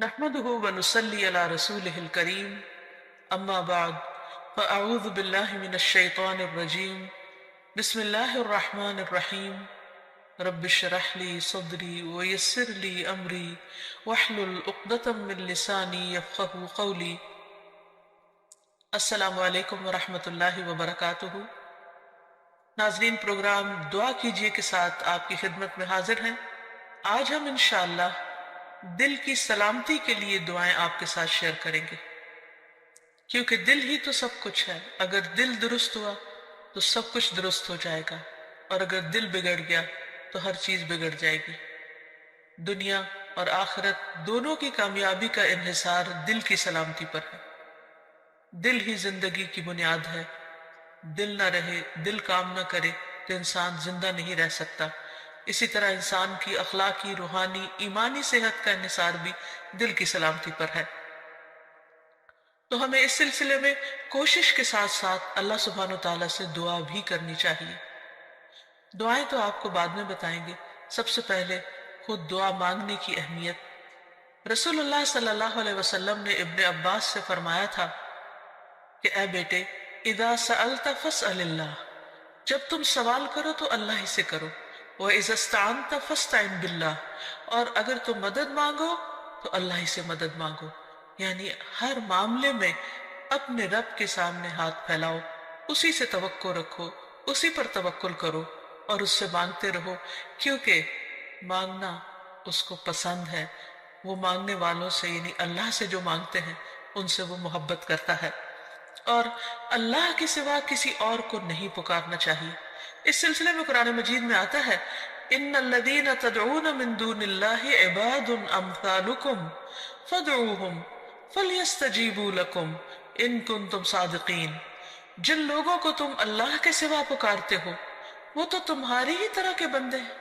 نحمده ونصلي على رسوله الكريم أما بعد فأعوذ بالله من الشيطان الرجيم بسم الله الرحمن الرحيم رب اشرح لي صدري ويسر لي أمري واحلل عقدة من لساني يفقهوا قولي. السلام علیکم ورحمۃ اللہ وبرکاتہ. ناظرین، پروگرام دعا کیجئے کے ساتھ آپ کی خدمت میں حاضر ہیں. آج ہم انشاءاللہ دل کی سلامتی کے لیے دعائیں آپ کے ساتھ شیئر کریں گے، کیونکہ دل ہی تو سب کچھ ہے. اگر دل درست ہوا تو سب کچھ درست ہو جائے گا، اور اگر دل بگڑ گیا تو ہر چیز بگڑ جائے گی. دنیا اور آخرت دونوں کی کامیابی کا انحصار دل کی سلامتی پر ہے. دل ہی زندگی کی بنیاد ہے. دل نہ رہے، دل کام نہ کرے تو انسان زندہ نہیں رہ سکتا. اسی طرح انسان کی اخلاقی، روحانی، ایمانی صحت کا انحصار بھی دل کی سلامتی پر ہے. تو ہمیں اس سلسلے میں کوشش کے ساتھ ساتھ اللہ سبحانہ وتعالیٰ سے دعا بھی کرنی چاہیے. دعائیں تو آپ کو بعد میں بتائیں گے. سب سے پہلے خود دعا مانگنے کی اہمیت. رسول اللہ صلی اللہ علیہ وسلم نے ابن عباس سے فرمایا تھا کہ اے بیٹے، اذا سألت فاسأل اللہ، جب تم سوال کرو تو اللہ ہی سے کرو. وَإِذَا اسْتَعَنْتَ فَاسْتَعِنْ بِاللَّهِ، اور اگر تم مدد مانگو تو اللہ ہی سے مدد مانگو. یعنی ہر معاملے میں اپنے رب کے سامنے ہاتھ پھیلاؤ، اسی سے توقع رکھو، اسی پر توکل کرو اور اس سے مانگتے رہو، کیونکہ مانگنا اس کو پسند ہے. وہ مانگنے والوں سے یعنی اللہ سے جو مانگتے ہیں ان سے وہ محبت کرتا ہے، اور اللہ کے سوا کسی اور کو نہیں پکارنا چاہیے. اس سلسلے میں قرآن مجید میں آتا ہے ان الذین تدعون من دون اللہ عباد امثالکم فادعوہم فلیستجیبوا لکم ان کنتم صادقین. جن لوگوں کو تم اللہ کے سوا پکارتے ہو وہ تو تمہاری ہی طرح کے بندے ہیں،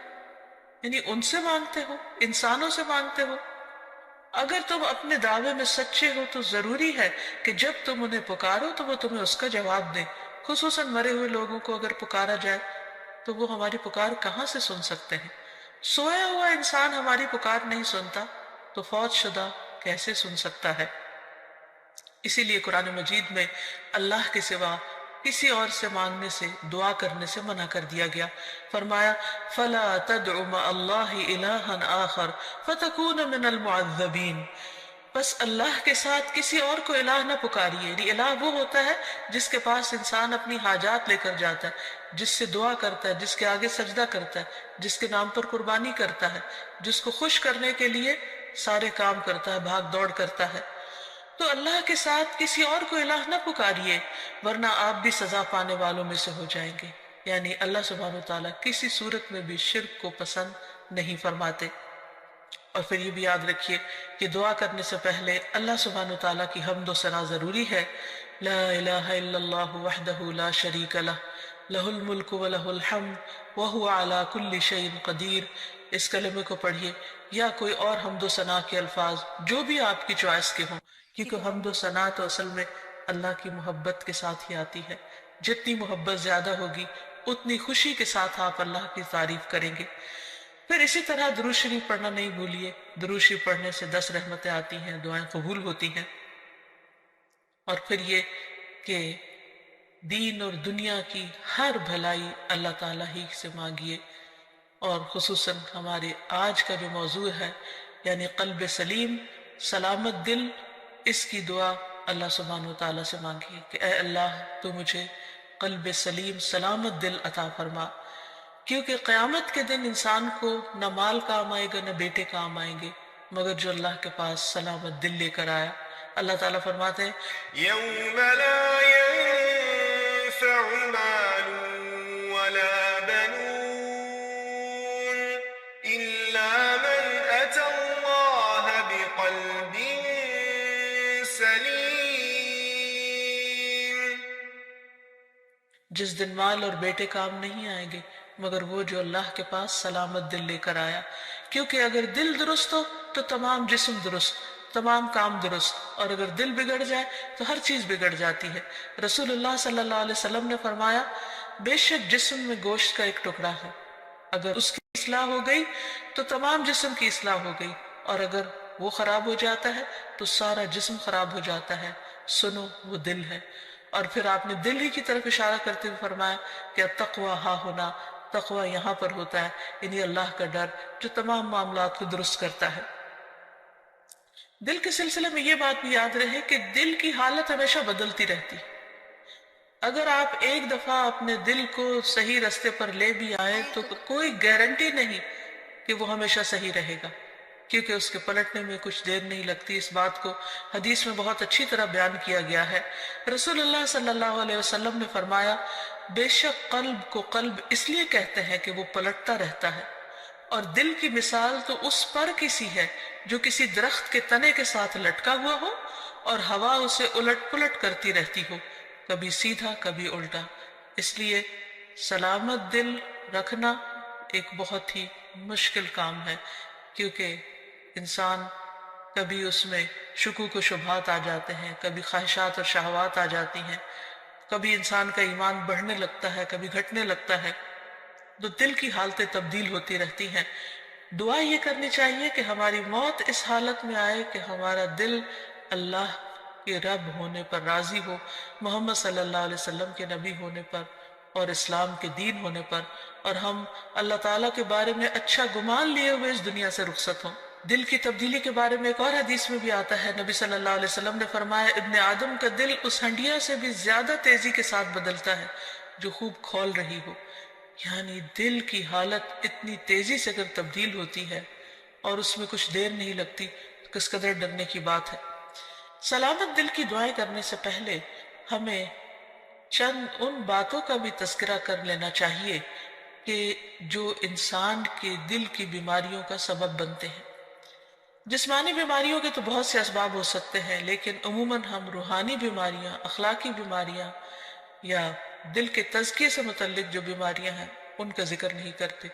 یعنی ان سے مانگتے ہو، انسانوں سے مانگتے ہو. اگر تم اپنے دعوے میں سچے ہو تو ضروری ہے کہ جب تم انہیں پکارو تو وہ تمہیں اس کا جواب دیں. خصوصاً مرے ہوئے لوگوں کو اگر پکارا جائے تو وہ ہماری پکار کہاں سے سن سکتے ہیں؟ سویا ہوا انسان ہماری پکار نہیں سنتا تو فوت شدہ کیسے سن سکتا ہے؟ اسی لیے قرآن مجید میں اللہ کے سوا کسی اور سے مانگنے سے، دعا کرنے سے منع کر دیا گیا. فرمایا فَلَا تَدْعُ مَعَ اللَّهِ إِلَٰهًا آخَرَ فَتَكُونَ مِنَ الْمُعَذَّبِينَ. بس اللہ کے ساتھ کسی اور کو الہ نہ پکاریے. یعنی الہ وہ ہوتا ہے جس کے پاس انسان اپنی حاجات لے کر جاتا ہے، جس سے دعا کرتا ہے، جس کے آگے سجدہ کرتا ہے، جس کے نام پر قربانی کرتا ہے، جس کو خوش کرنے کے لیے سارے کام کرتا ہے، بھاگ دوڑ کرتا ہے. تو اللہ کے ساتھ کسی اور کو الہ نہ پکاریے ورنہ آپ بھی سزا پانے والوں میں سے ہو جائیں گے. یعنی اللہ سبحانہ وتعالیٰ کسی صورت میں بھی شرک کو پسند نہیں فرماتے. اور پھر یہ بھی یاد رکھیے کہ دعا کرنے سے پہلے اللہ سبحانہ وتعالیٰ کی حمد و ثنا ضروری ہے. لا الہ الا اللہ وحدہ لا شریک لہ لہ الملک ولہ الحمد وہو علی کل شیء قدیر. اس کلمے کو پڑھیے یا کوئی اور حمد و ثنا کے الفاظ جو بھی آپ کی چوائس کے ہوں، کیونکہ حمد و ثنا تو اصل میں اللہ کی محبت کے ساتھ ہی آتی ہے. جتنی محبت زیادہ ہوگی اتنی خوشی کے ساتھ آپ اللہ کی تعریف کریں گے. پھر اسی طرح درود شریف پڑھنا نہیں بھولیے. درود شریف پڑھنے سے 10 رحمتیں آتی ہیں، دعائیں قبول ہوتی ہیں. اور پھر یہ کہ دین اور دنیا کی ہر بھلائی اللہ تعالیٰ ہی سے مانگیے. اور خصوصاً ہمارے آج کا جو موضوع ہے یعنی قلب سلیم، سلامت دل، اس کی دعا اللہ سبحانہ وتعالیٰ سے مانگیے کہ اے اللہ تو مجھے قلب سلیم، سلامت دل عطا فرما. کیونکہ قیامت کے دن انسان کو نہ مال کام آئے گا نہ بیٹے کام آئیں گے مگر جو اللہ کے پاس سلامت دل لے کر آیا. اللہ تعالیٰ فرماتے ہیں يوم لا ينفع مال ولا بنون إلا من أتى الله بقلب سليم. جس دن مال اور بیٹے کام نہیں آئیں گے مگر وہ جو اللہ کے پاس سلامت دل لے کر آیا. کیونکہ اگر دل درست ہو تو تمام جسم درست، تمام کام درست، اور اگر دل بگڑ جائے تو ہر چیز بگڑ جاتی ہے. رسول اللہ صلی اللہ علیہ وسلم نے فرمایا بے شک جسم میں گوشت کا ایک ٹکڑا ہے، اگر اس کی اصلاح ہو گئی تو تمام جسم کی اصلاح ہو گئی، اور اگر وہ خراب ہو جاتا ہے تو سارا جسم خراب ہو جاتا ہے. سنو وہ دل ہے. اور پھر آپ نے دل ہی کی طرف اشارہ کرتے ہوئے فرمایا کہ تقویٰ ہا ہونا، تقویٰ یہاں پر ہوتا ہے، یعنی اللہ کا ڈر جو تمام معاملات کو درست کرتا ہے. دل کے سلسلے میں یہ بات بھی یاد رہے کہ دل کی حالت ہمیشہ بدلتی رہتی. اگر آپ ایک دفعہ اپنے دل کو صحیح رستے پر لے بھی آئے تو کوئی گارنٹی نہیں کہ وہ ہمیشہ صحیح رہے گا، کیونکہ اس کے پلٹنے میں کچھ دیر نہیں لگتی. اس بات کو حدیث میں بہت اچھی طرح بیان کیا گیا ہے. رسول اللہ صلی اللہ علیہ وسلم نے فرمایا بے شک قلب کو قلب اس لیے کہتے ہیں کہ وہ پلٹتا رہتا ہے، اور دل کی مثال تو اس پر کسی ہے جو کسی درخت کے تنے کے ساتھ لٹکا ہوا ہو اور ہوا اسے الٹ پلٹ کرتی رہتی ہو، کبھی سیدھا کبھی الٹا. اس لیے سلامت دل رکھنا ایک بہت ہی مشکل کام ہے، کیونکہ انسان کبھی اس میں شکوک و شبہات آ جاتے ہیں، کبھی خواہشات اور شہوات آ جاتی ہیں، کبھی انسان کا ایمان بڑھنے لگتا ہے، کبھی گھٹنے لگتا ہے. تو دل کی حالتیں تبدیل ہوتی رہتی ہیں. دعا یہ کرنی چاہیے کہ ہماری موت اس حالت میں آئے کہ ہمارا دل اللہ کے رب ہونے پر راضی ہو، محمد صلی اللہ علیہ وسلم کے نبی ہونے پر اور اسلام کے دین ہونے پر، اور ہم اللہ تعالیٰ کے بارے میں اچھا گمان لیے ہوئے اس دنیا سے رخصت ہوں. دل کی تبدیلی کے بارے میں ایک اور حدیث میں بھی آتا ہے، نبی صلی اللہ علیہ وسلم نے فرمایا ابن آدم کا دل اس ہنڈیا سے بھی زیادہ تیزی کے ساتھ بدلتا ہے جو خوب کھول رہی ہو. یعنی دل کی حالت اتنی تیزی سے اگر تبدیل ہوتی ہے اور اس میں کچھ دیر نہیں لگتی تو کس قدر ڈرنے کی بات ہے. سلامت دل کی دعائیں کرنے سے پہلے ہمیں چند ان باتوں کا بھی تذکرہ کر لینا چاہیے کہ جو انسان کے دل کی بیماریوں کا سبب بنتے ہیں. جسمانی بیماریوں کے تو بہت سے اسباب ہو سکتے ہیں، لیکن عموماً ہم روحانی بیماریاں، اخلاقی بیماریاں یا دل کے تزکیے سے متعلق جو بیماریاں ہیں ان کا ذکر نہیں کرتے.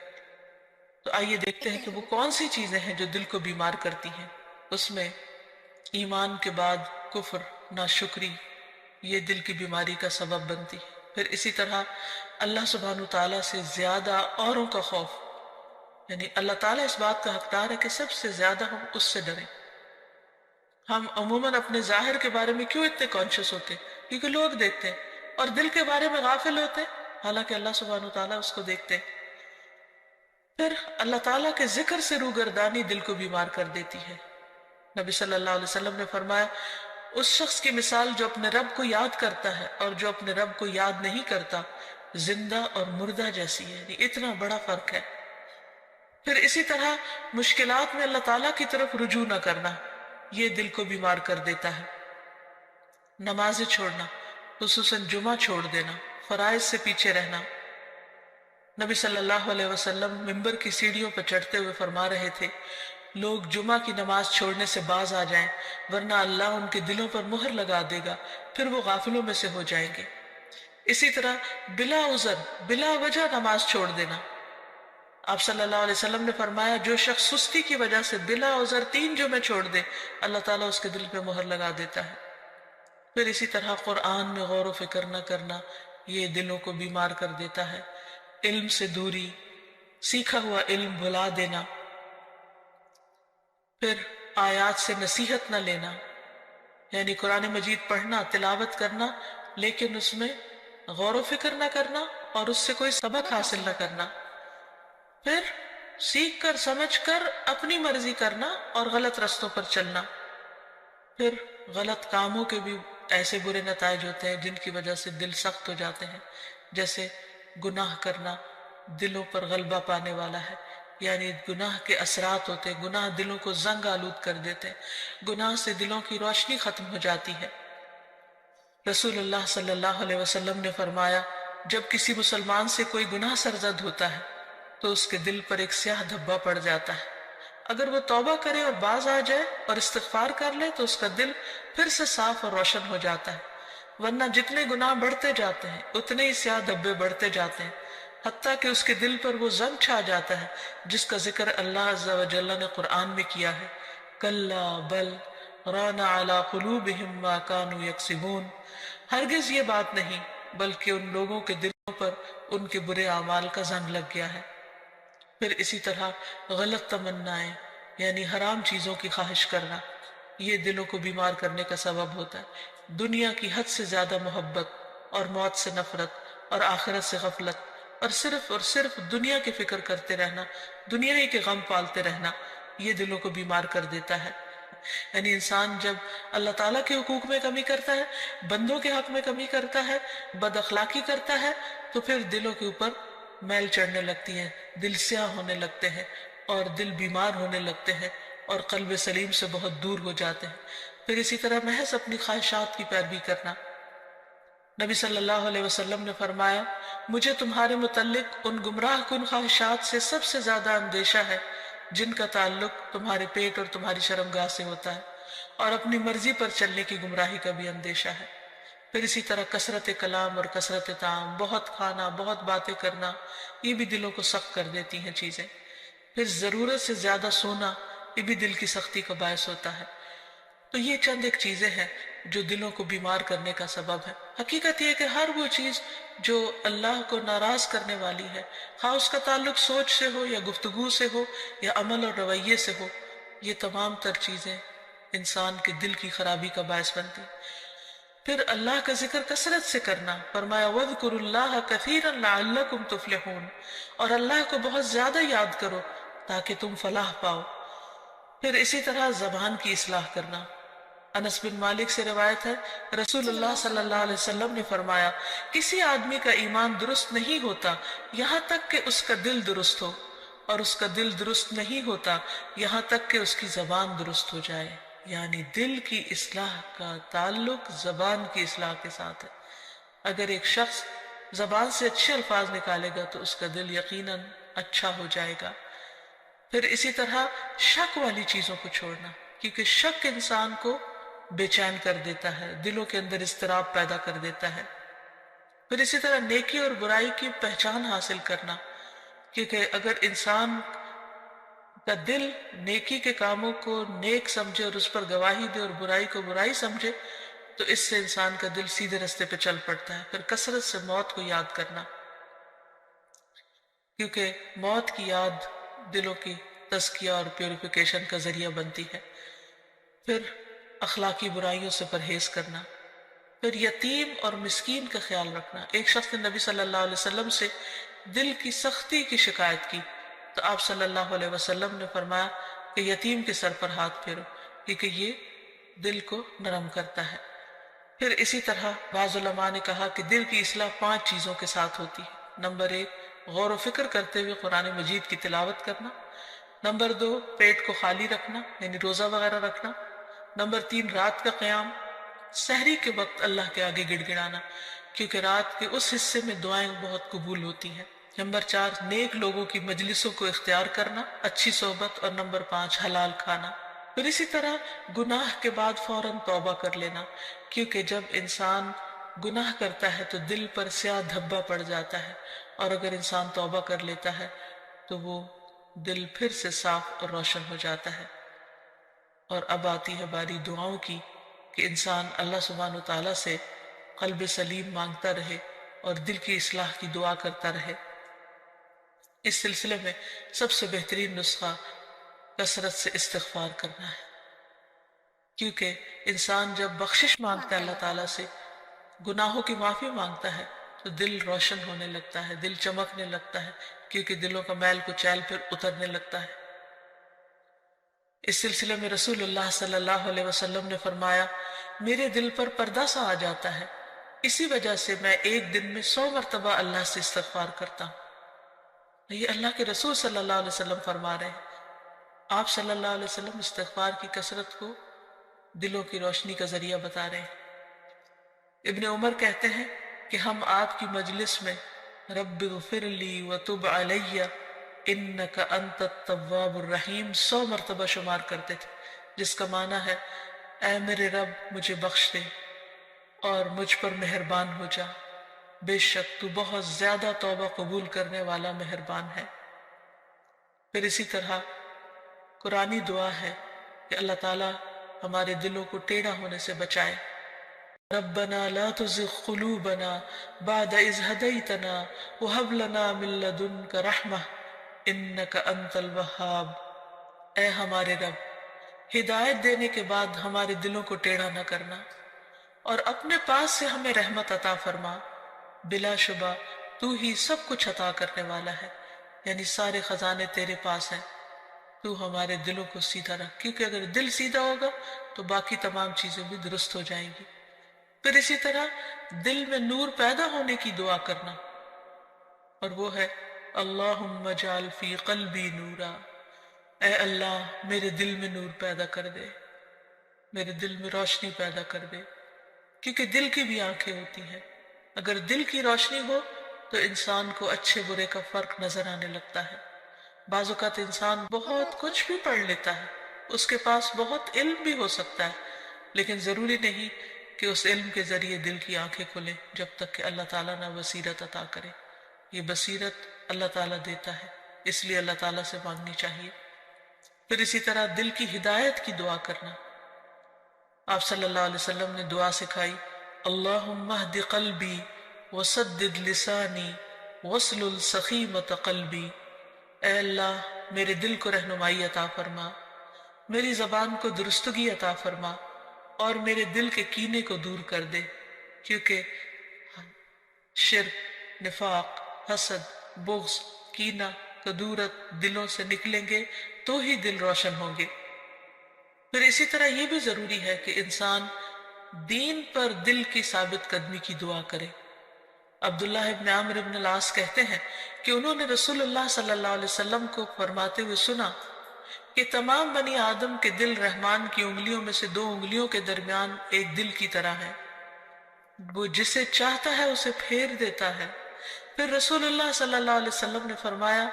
تو آئیے دیکھتے ہیں کہ وہ کون سی چیزیں ہیں جو دل کو بیمار کرتی ہیں. اس میں ایمان کے بعد کفر، ناشکری، یہ دل کی بیماری کا سبب بنتی ہے. پھر اسی طرح اللہ سبحانہ تعالیٰ سے زیادہ اوروں کا خوف، یعنی اللہ تعالیٰ اس بات کا حقدار ہے کہ سب سے زیادہ ہم اس سے ڈریں. ہم عموماً اپنے ظاہر کے بارے میں کیوں اتنے کانشیس ہوتے ہیں؟ کیونکہ لوگ دیکھتے ہیں، اور دل کے بارے میں غافل ہوتے ہیں حالانکہ اللہ سبحانہ تعالیٰ اس کو دیکھتے ہیں. پھر اللہ تعالیٰ کے ذکر سے روگردانی دل کو بیمار کر دیتی ہے. نبی صلی اللہ علیہ وسلم نے فرمایا اس شخص کی مثال جو اپنے رب کو یاد کرتا ہے اور جو اپنے رب کو یاد نہیں کرتا زندہ اور مردہ جیسی ہے. یعنی اتنا بڑا فرق ہے. پھر اسی طرح مشکلات میں اللہ تعالیٰ کی طرف رجوع نہ کرنا، یہ دل کو بیمار کر دیتا ہے. نمازیں چھوڑنا، خصوصاً جمعہ چھوڑ دینا، فرائض سے پیچھے رہنا. نبی صلی اللہ علیہ وسلم منبر کی سیڑھیوں پر چڑھتے ہوئے فرما رہے تھے لوگ جمعہ کی نماز چھوڑنے سے باز آ جائیں ورنہ اللہ ان کے دلوں پر مہر لگا دے گا، پھر وہ غافلوں میں سے ہو جائیں گے. اسی طرح بلا عذر، بلا وجہ نماز چھوڑ دینا. آپ صلی اللہ علیہ وسلم نے فرمایا جو شخص سستی کی وجہ سے بلا عذر 3 جمعے چھوڑ دے اللہ تعالیٰ اس کے دل پہ مہر لگا دیتا ہے. پھر اسی طرح قرآن میں غور و فکر نہ کرنا، یہ دلوں کو بیمار کر دیتا ہے. علم سے دوری، سیکھا ہوا علم بھلا دینا. پھر آیات سے نصیحت نہ لینا، یعنی قرآن مجید پڑھنا، تلاوت کرنا، لیکن اس میں غور و فکر نہ کرنا اور اس سے کوئی سبق حاصل نہ کرنا. پھر سیکھ کر سمجھ کر اپنی مرضی کرنا اور غلط رستوں پر چلنا. پھر غلط کاموں کے بھی ایسے برے نتائج ہوتے ہیں جن کی وجہ سے دل سخت ہو جاتے ہیں، جیسے گناہ کرنا دلوں پر غلبہ پانے والا ہے. یعنی گناہ کے اثرات ہوتے ہیں، گناہ دلوں کو زنگ آلود کر دیتے ہیں، گناہ سے دلوں کی روشنی ختم ہو جاتی ہے. رسول اللہ صلی اللہ علیہ وسلم نے فرمایا جب کسی مسلمان سے کوئی گناہ سرزد ہوتا ہے تو اس کے دل پر ایک سیاہ دھبا پڑ جاتا ہے. اگر وہ توبہ کرے اور باز آ جائے اور استغفار کر لے تو اس کا دل پھر سے صاف اور روشن ہو جاتا ہے. ورنہ جتنے گناہ بڑھتے جاتے ہیں اتنے ہی سیاہ دھبے بڑھتے جاتے ہیں، حتیٰ کہ اس کے دل پر وہ زنگ چھا جاتا ہے جس کا ذکر اللہ عز و جل نے قرآن میں کیا ہے. کلا بل ران علی قلوبہم ما کانوا یکسبون. ہرگز یہ بات نہیں بلکہ ان لوگوں کے دلوں پر ان کے برے اعمال کا زنگ لگ گیا ہے. پھر اسی طرح غلط تمنائیں، یعنی حرام چیزوں کی خواہش کرنا، یہ دلوں کو بیمار کرنے کا سبب ہوتا ہے۔ دنیا کی حد سے زیادہ محبت اور موت سے نفرت اور آخرت سے غفلت اور صرف دنیا کی فکر کرتے رہنا، دنیا ہی کے غم پالتے رہنا، یہ دلوں کو بیمار کر دیتا ہے۔ یعنی انسان جب اللہ تعالیٰ کے حقوق میں کمی کرتا ہے، بندوں کے حق میں کمی کرتا ہے، بد اخلاقی کرتا ہے، تو پھر دلوں کے اوپر میل چڑھنے لگتی ہے، دل سیاہ ہونے لگتے ہیں اور دل بیمار ہونے لگتے ہیں اور قلب سلیم سے بہت دور ہو جاتے ہیں۔ پھر اسی طرح محض اپنی خواہشات کی پیروی کرنا۔ نبی صلی اللہ علیہ وسلم نے فرمایا، مجھے تمہارے متعلق ان گمراہ کن خواہشات سے سب سے زیادہ اندیشہ ہے جن کا تعلق تمہارے پیٹ اور تمہاری شرمگاہ سے ہوتا ہے، اور اپنی مرضی پر چلنے کی گمراہی کا بھی اندیشہ ہے۔ پھر اسی طرح کثرت کلام اور کثرت طعام، بہت کھانا، بہت باتیں کرنا، یہ بھی دلوں کو سخت کر دیتی ہیں چیزیں۔ پھر ضرورت سے زیادہ سونا، یہ بھی دل کی سختی کا باعث ہوتا ہے۔ تو یہ چند ایک چیزیں ہیں جو دلوں کو بیمار کرنے کا سبب ہے۔ حقیقت یہ ہے کہ ہر وہ چیز جو اللہ کو ناراض کرنے والی ہے، خواہ اس کا تعلق سوچ سے ہو یا گفتگو سے ہو یا عمل اور رویے سے ہو، یہ تمام تر چیزیں انسان کے دل کی خرابی کا باعث بنتی ہیں۔ پھر اللہ کا ذکر کثرت سے کرنا، فرمایا وَاذْكُرُوا اللَّهَ كَثِيرًا لَعَلَّكُمْ تُفْلِحُونَ، اور اللہ کو بہت زیادہ یاد کرو تاکہ تم فلاح پاؤ۔ پھر اسی طرح زبان کی اصلاح کرنا۔ انس بن مالک سے روایت ہے، رسول اللہ صلی اللہ علیہ وسلم نے فرمایا، کسی آدمی کا ایمان درست نہیں ہوتا یہاں تک کہ اس کا دل درست ہو، اور اس کا دل درست نہیں ہوتا یہاں تک کہ اس کی زبان درست ہو جائے۔ یعنی دل کی اصلاح کا تعلق زبان کی اصلاح کے ساتھ ہے۔ اگر ایک شخص زبان سے اچھے الفاظ نکالے گا تو اس کا دل یقیناً اچھا ہو جائے گا۔ پھر اسی طرح شک والی چیزوں کو چھوڑنا، کیونکہ شک انسان کو بے چین کر دیتا ہے، دلوں کے اندر اضطراب پیدا کر دیتا ہے۔ پھر اسی طرح نیکی اور برائی کی پہچان حاصل کرنا، کیونکہ اگر انسان کا دل نیکی کے کاموں کو نیک سمجھے اور اس پر گواہی دے اور برائی کو برائی سمجھے تو اس سے انسان کا دل سیدھے رستے پہ چل پڑتا ہے۔ پھر کثرت سے موت کو یاد کرنا، کیونکہ موت کی یاد دلوں کی تزکیہ اور پیوریفیکیشن کا ذریعہ بنتی ہے۔ پھر اخلاقی برائیوں سے پرہیز کرنا، پھر یتیم اور مسکین کا خیال رکھنا۔ ایک شخص نے نبی صلی اللہ علیہ وسلم سے دل کی سختی کی شکایت کی تو آپ صلی اللہ علیہ وسلم نے فرمایا کہ یتیم کے سر پر ہاتھ پھیرو، کیونکہ یہ دل کو نرم کرتا ہے۔ پھر اسی طرح بعض علماء نے کہا کہ دل کی اصلاح 5 چیزوں کے ساتھ ہوتی ہے۔ نمبر 1، غور و فکر کرتے ہوئے قرآن مجید کی تلاوت کرنا۔ نمبر 2، پیٹ کو خالی رکھنا، یعنی روزہ وغیرہ رکھنا۔ نمبر 3، رات کا قیام، سحری کے وقت اللہ کے آگے گڑ گڑانا، کیونکہ رات کے اس حصے میں دعائیں بہت قبول ہوتی ہیں۔ نمبر 4، نیک لوگوں کی مجلسوں کو اختیار کرنا، اچھی صحبت۔ اور نمبر 5، حلال کھانا۔ پھر اسی طرح گناہ کے بعد فوراً توبہ کر لینا، کیونکہ جب انسان گناہ کرتا ہے تو دل پر سیاہ دھبا پڑ جاتا ہے، اور اگر انسان توبہ کر لیتا ہے تو وہ دل پھر سے صاف اور روشن ہو جاتا ہے۔ اور اب آتی ہے باری دعاؤں کی کہ انسان اللہ سبحانہ وتعالیٰ سے قلب سلیم مانگتا رہے اور دل کی اصلاح کی دعا کرتا رہے۔ اس سلسلے میں سب سے بہترین نسخہ کثرت سے استغفار کرنا ہے، کیونکہ انسان جب بخشش مانگتا ہے اللہ تعالیٰ سے، گناہوں کی معافی مانگتا ہے تو دل روشن ہونے لگتا ہے، دل چمکنے لگتا ہے، کیونکہ دلوں کا میل کچیل پھر اترنے لگتا ہے۔ اس سلسلے میں رسول اللہ صلی اللہ علیہ وسلم نے فرمایا، میرے دل پر پردہ سا آ جاتا ہے، اسی وجہ سے میں ایک دن میں 100 مرتبہ اللہ سے استغفار کرتا ہوں۔ یہ اللہ کے رسول صلی اللہ علیہ وسلم فرما رہے ہیں۔ آپ صلی اللہ علیہ وسلم استغفار کی کثرت کو دلوں کی روشنی کا ذریعہ بتا رہے ہیں۔ ابن عمر کہتے ہیں کہ ہم آپ کی مجلس میں رب اغفر لی وتب علی انک انت التواب الرحیم 100 مرتبہ شمار کرتے تھے، جس کا معنی ہے اے میرے رب مجھے بخش دے اور مجھ پر مہربان ہو جا، بے شک تو بہت زیادہ توبہ قبول کرنے والا مہربان ہے۔ پھر اسی طرح قرآنی دعا ہے کہ اللہ تعالیٰ ہمارے دلوں کو ٹیڑھا ہونے سے بچائے۔ ربنا لا تزغ قلوبنا بعد اذ ہدیتنا وہب لنا من لدنک رحمہ انک انت الوہاب۔ اے ہمارے رب، ہدایت دینے کے بعد ہمارے دلوں کو ٹیڑھا نہ کرنا، اور اپنے پاس سے ہمیں رحمت عطا فرما۔ بلا شبہ تو ہی سب کچھ عطا کرنے والا ہے، یعنی سارے خزانے تیرے پاس ہیں۔ تو ہمارے دلوں کو سیدھا رکھ، کیونکہ اگر دل سیدھا ہوگا تو باقی تمام چیزیں بھی درست ہو جائیں گی۔ پھر اسی طرح دل میں نور پیدا ہونے کی دعا کرنا، اور وہ ہے اللہم اجعل فی قلبی نورا، اے اللہ میرے دل میں نور پیدا کر دے، میرے دل میں روشنی پیدا کر دے، کیونکہ دل کی بھی آنکھیں ہوتی ہیں۔ اگر دل کی روشنی ہو تو انسان کو اچھے برے کا فرق نظر آنے لگتا ہے۔ بعض اوقات انسان بہت کچھ بھی پڑھ لیتا ہے، اس کے پاس بہت علم بھی ہو سکتا ہے، لیکن ضروری نہیں کہ اس علم کے ذریعے دل کی آنکھیں کھلیں جب تک کہ اللہ تعالیٰ نہ بصیرت عطا کرے۔ یہ بصیرت اللہ تعالیٰ دیتا ہے، اس لیے اللہ تعالیٰ سے مانگنی چاہیے۔ پھر اسی طرح دل کی ہدایت کی دعا کرنا۔ آپ صلی اللہ علیہ وسلم نے دعا سکھائی، اللہم اہد قلبی وسدد لسانی واسلل سخیمۃ قلبی، اے اللہ میرے دل کو رہنمائی عطا فرما، میری زبان کو درستگی عطا فرما، اور میرے دل کے کینے کو دور کر دے، کیونکہ شرک، نفاق، حسد، بغض، کینہ، کدورت دلوں سے نکلیں گے تو ہی دل روشن ہوں گے۔ پھر اسی طرح یہ بھی ضروری ہے کہ انسان دین پر دل کی ثابت قدمی کی دعا کرے۔ عبداللہ ابن عمرو ابن العاص کہتے ہیں کہ انہوں نے رسول اللہ صلی اللہ علیہ وسلم کو فرماتے ہوئے سنا کہ تمام بنی آدم کے دل رحمان کی انگلیوں میں سے 2 انگلیوں کے درمیان ایک دل کی طرح ہے، وہ جسے چاہتا ہے اسے پھیر دیتا ہے۔ پھر رسول اللہ صلی اللہ علیہ وسلم نے فرمایا،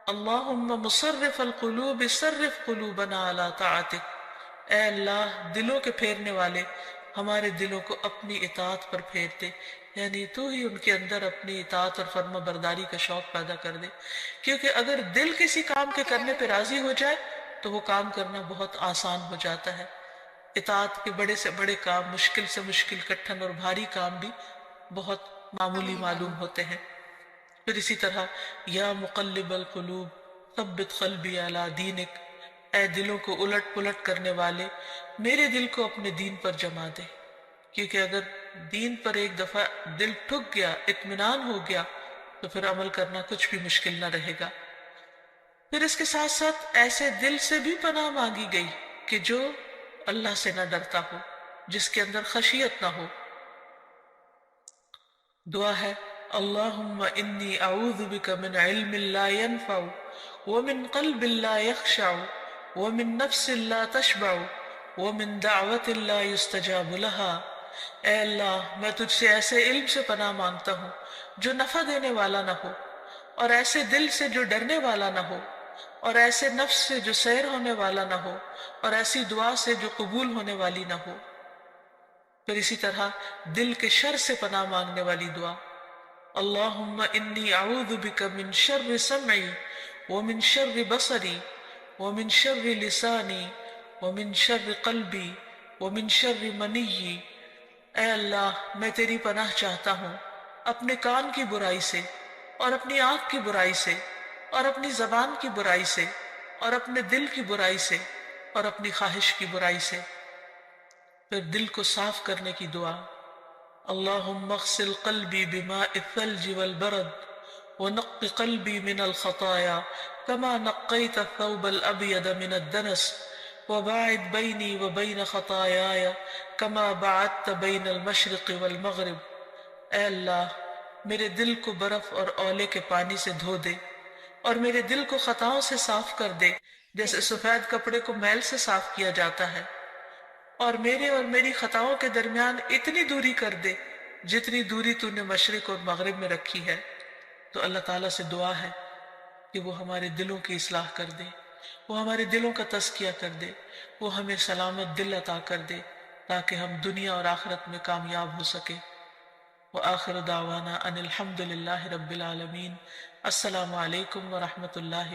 اللہم مصرف القلوب صرف قلوبنا علی طاعتک، اے اللہ دلوں کے پھیرنے والے ہمارے دلوں کو اپنی اطاعت پر پھیر دے، یعنی تو ہی ان کے اندر اپنی اطاعت اور فرما برداری کا شوق پیدا کر دے، کیونکہ اگر دل کسی کام کے کرنے پہ راضی ہو جائے تو وہ کام کرنا بہت آسان ہو جاتا ہے۔ اطاعت کے بڑے سے بڑے کام، مشکل سے مشکل، کٹھن اور بھاری کام بھی بہت معمولی معلوم ہوتے ہیں۔ پھر اسی طرح یا مقلب القلوب ثبت قلبی علی دینک، اے دلوں کو الٹ پلٹ کرنے والے میرے دل کو اپنے دین پر جما دے، کیونکہ اگر دین پر ایک دفعہ دل ٹھک گیا، اطمینان ہو گیا، تو پھر عمل کرنا کچھ بھی مشکل نہ رہے گا۔ پھر اس کے ساتھ ساتھ ایسے دل سے بھی پناہ مانگی گئی کہ جو اللہ سے نہ ڈرتا ہو، جس کے اندر خشیت نہ ہو۔ دعا ہے اللہم انی اعوذ بک من علم لا ينفع ومن قلب لا يخشع ومن نفس لا تشبع ومن دعوت لا يستجاب لها، اے اللہ میں تجھ سے ایسے علم سے پناہ مانگتا ہوں جو نفع دینے والا نہ ہو، اور ایسے دل سے جو ڈرنے والا نہ ہو، اور ایسے نفس سے جو سیر ہونے والا نہ ہو، اور ایسی دعا سے جو قبول ہونے والی نہ ہو۔ پھر اسی طرح دل کے شر سے پناہ مانگنے والی دعا، اللہم انی اعوذ بک من شر سمعی ومن شر بصری ومن شر لسانی ومن شر قلبی ومن شر منی، اے اللہ میں تیری پناہ چاہتا ہوں اپنے کان کی برائی سے، اور اپنی آنکھ کی برائی سے، اور اپنی زبان کی برائی سے، اور اپنے دل کی برائی سے، اور اپنی خواہش کی برائی سے۔ پھر دل کو صاف کرنے کی دعا، اللہم اغسل قلبی بماء الثلج والبرد ونق قلبی من الخطایا کما نقیت الثوب الابید من الدنس وباعد بینی وبین خطایایا کما باعدت بین المشرق والمغرب، اے اللہ میرے دل کو برف اور اولے کے پانی سے دھو دے، اور میرے دل کو خطاؤں سے صاف کر دے جیسے سفید کپڑے کو میل سے صاف کیا جاتا ہے، اور میرے اور میری خطاؤں کے درمیان اتنی دوری کر دے جتنی دوری تو نے مشرق اور مغرب میں رکھی ہے۔ تو اللہ تعالیٰ سے دعا ہے کہ وہ ہمارے دلوں کی اصلاح کر دے، وہ ہمارے دلوں کا تزکیہ کر دے، وہ ہمیں سلامت دل عطا کر دے تاکہ ہم دنیا اور آخرت میں کامیاب ہو سکے۔ وآخر دعوانا ان الحمد للہ رب العالمین۔ السلام علیکم ورحمۃ اللہ